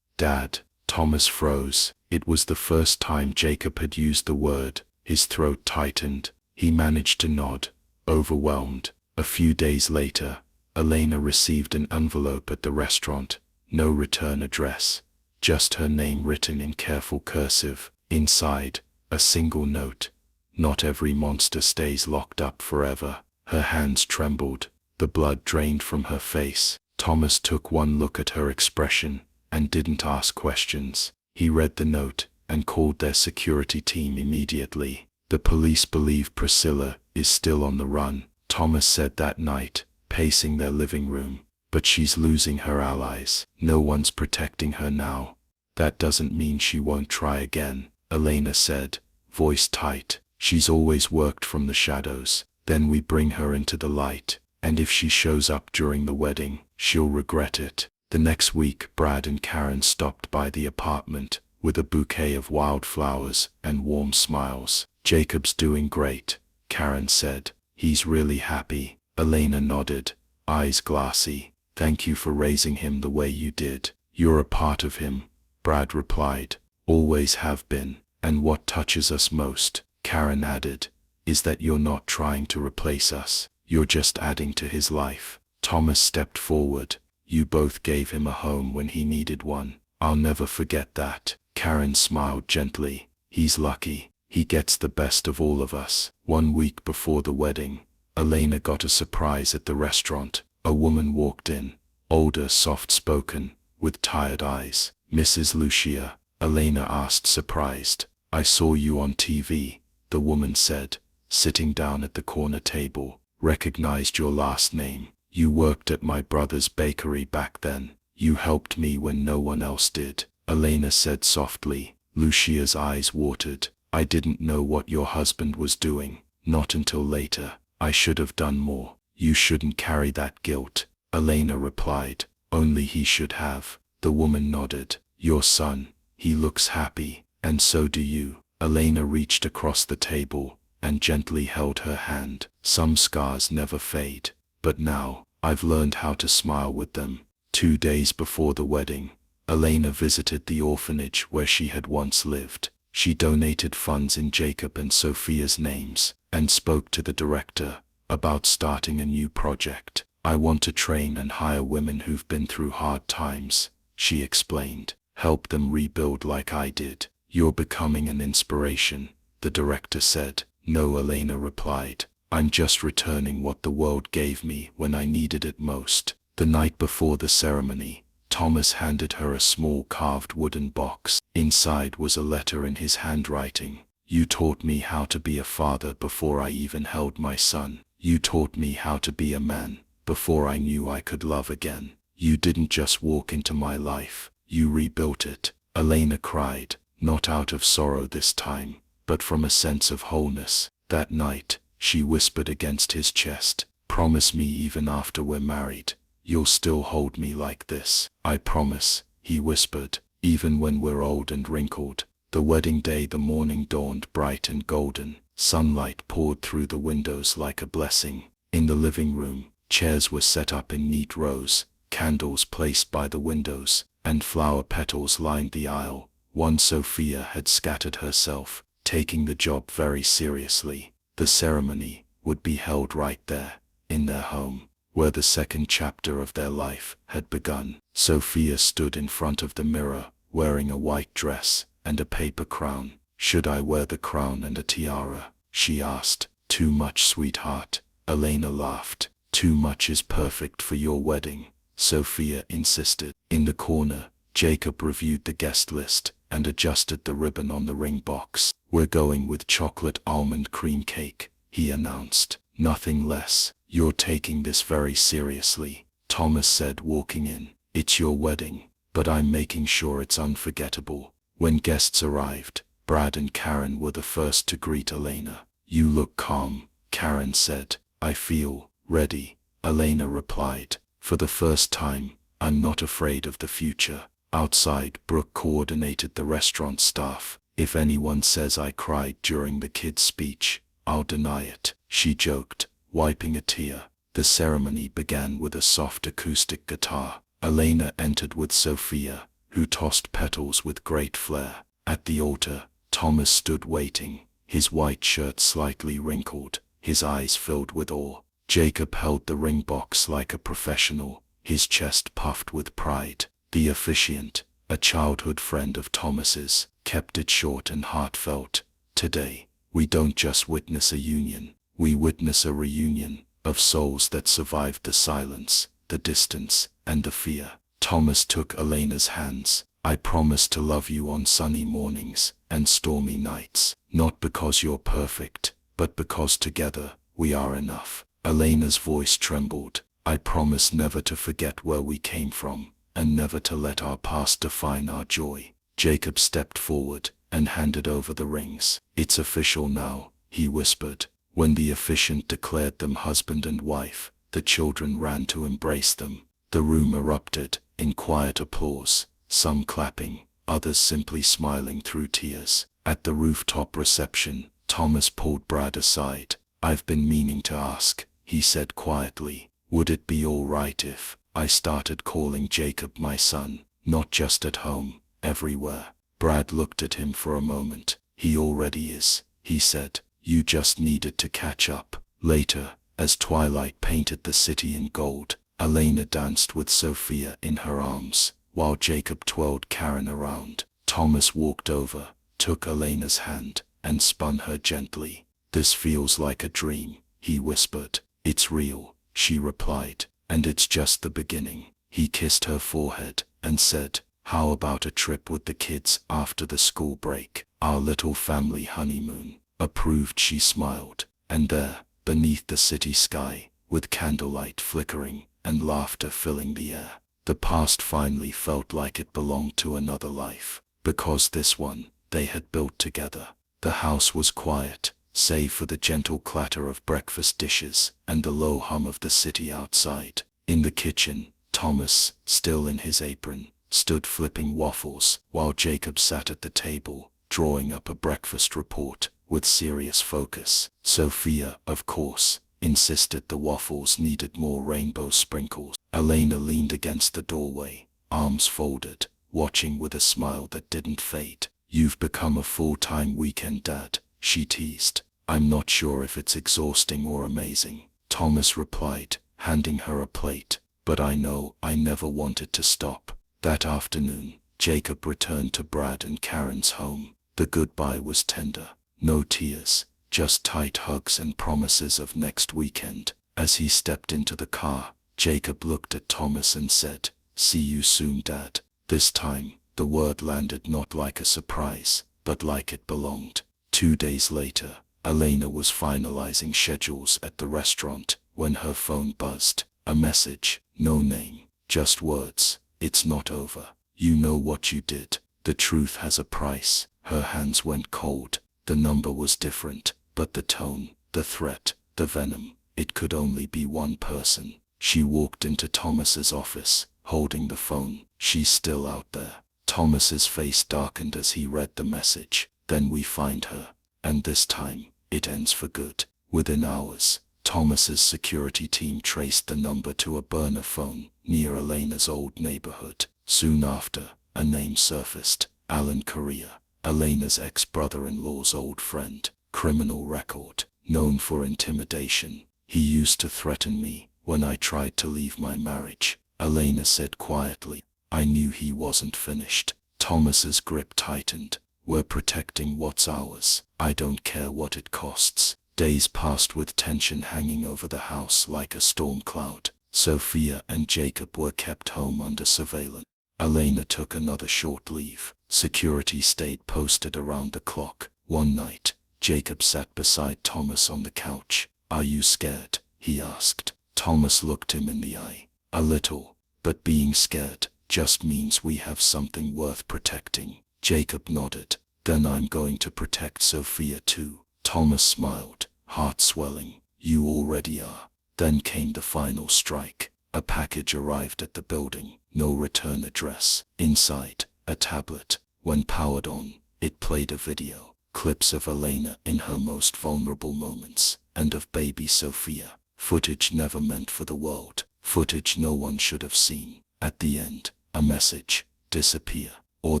Dad." Thomas froze. It was the first time Jacob had used the word. His throat tightened. He managed to nod, overwhelmed. A few days later, Elena received an envelope at the restaurant. No return address, just her name written in careful cursive. Inside, a single note: "Not every monster stays locked up forever." Her hands trembled. The blood drained from her face. Thomas took one look at her expression and didn't ask questions. He read the note and called their security team immediately. "The police believe Priscilla is still on the run," Thomas said that night, pacing their living room. "But she's losing her allies. No one's protecting her now." "That doesn't mean she won't try again," Elena said, voice tight. "She's always worked from the shadows. Then we bring her into the light. And if she shows up during the wedding, she'll regret it." The next week, Brad and Karen stopped by the apartment with a bouquet of wildflowers and warm smiles. "Jacob's doing great," Karen said. "He's really happy." Elena nodded, eyes glassy. "Thank you for raising him the way you did." "You're a part of him," Brad replied. "Always have been." "And what touches us most," Karen added, "is that you're not trying to replace us. You're just adding to his life." Thomas stepped forward. "You both gave him a home when he needed one. I'll never forget that." Karen smiled gently. "He's lucky. He gets the best of all of us." 1 week before the wedding, Elena got a surprise at the restaurant. A woman walked in, older, soft-spoken, with tired eyes. "Mrs. Lucia?" Elena asked, surprised. "I saw you on TV," the woman said, sitting down at the corner table. "Recognized your last name. You worked at my brother's bakery back then. You helped me when no one else did," Elena said softly. Lucia's eyes watered. "I didn't know what your husband was doing. Not until later. I should have done more." "You shouldn't carry that guilt," Elena replied. "Only he should have." The woman nodded. "Your son, he looks happy, and so do you." Elena reached across the table and gently held her hand. "Some scars never fade, but now, I've learned how to smile with them." 2 days before the wedding, Elena visited the orphanage where she had once lived. She donated funds in Jacob and Sophia's names, and spoke to the director about starting a new project. "I want to train and hire women who've been through hard times," she explained. "Help them rebuild like I did." "You're becoming an inspiration," the director said. "No," Elena replied. "I'm just returning what the world gave me when I needed it most." The night before the ceremony, Thomas handed her a small carved wooden box. Inside was a letter in his handwriting. "You taught me how to be a father before I even held my son. You taught me how to be a man before I knew I could love again. You didn't just walk into my life, you rebuilt it." Elena cried, not out of sorrow this time, but from a sense of wholeness. That night, she whispered against his chest, "Promise me even after we're married, you'll still hold me like this." "I promise," he whispered, "even when we're old and wrinkled." The wedding day, the morning dawned bright and golden. Sunlight poured through the windows like a blessing. In the living room, Chairs were set up in neat rows, candles placed by the windows, and flower petals lined the aisle. One Sophia had scattered herself, taking the job very seriously. The ceremony would be held right there, in their home, where the second chapter of their life had begun. Sophia stood in front of the mirror, wearing a white dress and a paper crown. "Should I wear the crown and a tiara?" she asked. "Too much, sweetheart." Elena laughed. "Too much is perfect for your wedding," Sophia insisted. In the corner, Jacob reviewed the guest list and adjusted the ribbon on the ring box. "We're going with chocolate almond cream cake," he announced. "Nothing less." "You're taking this very seriously," Thomas said, walking in. "It's your wedding, but I'm making sure it's unforgettable." When guests arrived, Brad and Karen were the first to greet Elena. "You look calm," Karen said. "I feel ready," Elena replied. "For the first time, I'm not afraid of the future." Outside, Brooke coordinated the restaurant staff. "If anyone says I cried during the kid's speech, I'll deny it," she joked, wiping a tear. The ceremony began with a soft acoustic guitar. Elena entered with Sophia, who tossed petals with great flair. At the altar, Thomas stood waiting, his white shirt slightly wrinkled, his eyes filled with awe. Jacob held the ring box like a professional, his chest puffed with pride. The officiant, a childhood friend of Thomas's, kept it short and heartfelt. "Today, we don't just witness a union, we witness a reunion of souls that survived the silence, the distance, and the fear." Thomas took Elena's hands. "I promise to love you on sunny mornings and stormy nights, not because you're perfect, but because together we are enough." Elena's voice trembled. "I promise never to forget where we came from, and never to let our past define our joy." Jacob stepped forward and handed over the rings. "It's official now," he whispered. When the officiant declared them husband and wife, the children ran to embrace them. The room erupted in quiet applause, some clapping, others simply smiling through tears. At the rooftop reception, Thomas pulled Brad aside. "I've been meaning to ask," he said quietly. "Would it be all right if I started calling Jacob my son, not just at home, everywhere?" Brad looked at him for a moment. "He already is," he said. "You just needed to catch up." Later, as twilight painted the city in gold, Elena danced with Sophia in her arms, while Jacob twirled Karen around. Thomas walked over, took Elena's hand, and spun her gently. "This feels like a dream," he whispered. "It's real," she replied, "and it's just the beginning." He kissed her forehead and said, "How about a trip with the kids after the school break? Our little family honeymoon." "Approved," she smiled. And there, beneath the city sky, with candlelight flickering and laughter filling the air, the past finally felt like it belonged to another life, because this one they had built together. The house was quiet, save for the gentle clatter of breakfast dishes and the low hum of the city outside. In the kitchen, Thomas, still in his apron, stood flipping waffles, while Jacob sat at the table, drawing up a breakfast report with serious focus. Sophia, of course, insisted the waffles needed more rainbow sprinkles. Elena leaned against the doorway, arms folded, watching with a smile that didn't fade. "You've become a full-time weekend dad," she teased. "I'm not sure if it's exhausting or amazing," Thomas replied, handing her a plate. "But I know I never wanted to stop." That afternoon, Jacob returned to Brad and Karen's home. The goodbye was tender. No tears, just tight hugs and promises of next weekend. As he stepped into the car, Jacob looked at Thomas and said, "See you soon, Dad." This time, the word landed not like a surprise, but like it belonged. 2 days later, Elena was finalizing schedules at the restaurant when her phone buzzed. A message, no name, just words. "It's not over. You know what you did. The truth has a price." Her hands went cold. The number was different, but the tone, the threat, the venom, it could only be one person. She walked into Thomas's office, holding the phone. "She's still out there." Thomas's face darkened as he read the message. "Then we find her, and this time, it ends for good." Within hours, Thomas's security team traced the number to a burner phone near Elena's old neighborhood. Soon after, a name surfaced: Alan Correa, Elena's ex-brother-in-law's old friend. Criminal record, known for intimidation. He used to threaten me when I tried to leave my marriage, Elena said quietly. I knew he wasn't finished. Thomas's grip tightened. We're protecting what's ours. I don't care what it costs. Days passed with tension hanging over the house like a storm cloud. Sophia and Jacob were kept home under surveillance. Elena took another short leave. Security stayed posted around the clock. One night, Jacob sat beside Thomas on the couch. Are you scared? He asked. Thomas looked him in the eye. A little, but being scared just means we have something worth protecting. Jacob nodded. Then I'm going to protect Sophia too. Thomas smiled, heart swelling. You already are. Then came the final strike. A package arrived at the building. No return address. Inside, a tablet. When powered on, it played a video. Clips of Elena in her most vulnerable moments, and of baby Sophia. Footage never meant for the world. Footage no one should have seen. At the end, a message: disappear, or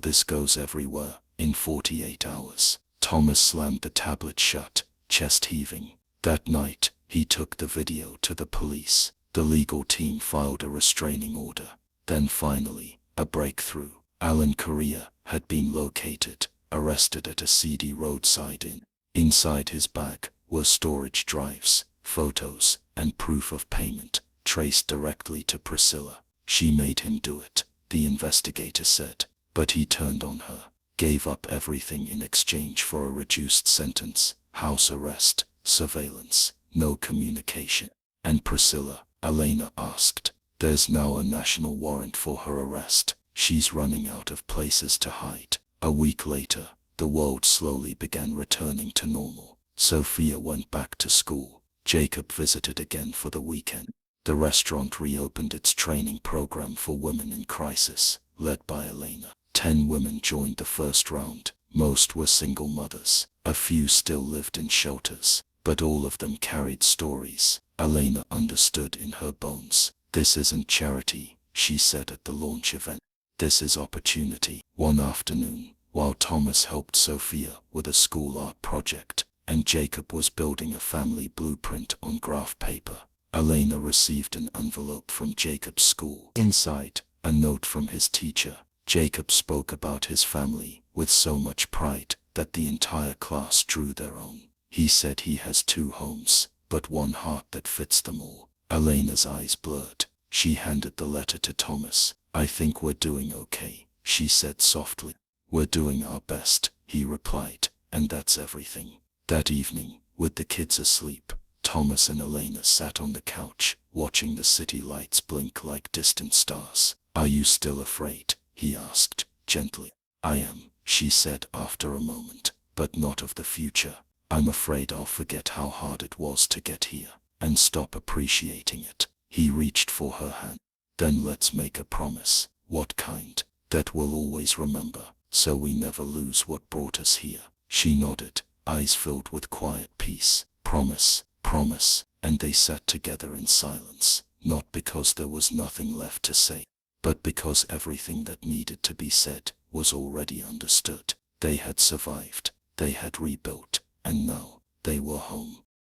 this goes everywhere, in 48 hours. Thomas slammed the tablet shut, chest heaving. That night, he took the video to the police. The legal team filed a restraining order. Then finally, a breakthrough. Alan Correa had been located, arrested at a seedy roadside inn. Inside his bag were storage drives, photos, and proof of payment, traced directly to Priscilla. She made him do it, the investigator said, but he turned on her, gave up everything in exchange for a reduced sentence: house arrest, surveillance, no communication. And Priscilla, Elena asked. There's now a national warrant for her arrest. She's running out of places to hide. A week later, the world slowly began returning to normal. Sophia went back to school. Jacob visited again for the weekend. The restaurant reopened its training program for women in crisis, led by Elena. 10 women joined the first round. Most were single mothers. A few still lived in shelters, but all of them carried stories. Elena understood in her bones. This isn't charity, she said at the launch event. This is opportunity. One afternoon, while Thomas helped Sophia with a school art project, and Jacob was building a family blueprint on graph paper, Elena received an envelope from Jacob's school. Inside, a note from his teacher. Jacob spoke about his family with so much pride that the entire class drew their own. He said he has 2 homes, but one heart that fits them all. Elena's eyes blurred. She handed the letter to Thomas. I think we're doing okay, she said softly. We're doing our best, he replied, and that's everything. That evening, with the kids asleep, Thomas and Elena sat on the couch, watching the city lights blink like distant stars. Are you still afraid? He asked, gently. I am, she said after a moment, but not of the future. I'm afraid I'll forget how hard it was to get here, and stop appreciating it. He reached for her hand. Then let's make a promise. What kind? That we'll always remember, so we never lose what brought us here. She nodded, eyes filled with quiet peace. Promise, promise. And they sat together in silence, not because there was nothing left to say, but because everything that needed to be said was already understood. They had survived, they had rebuilt, and now they were home.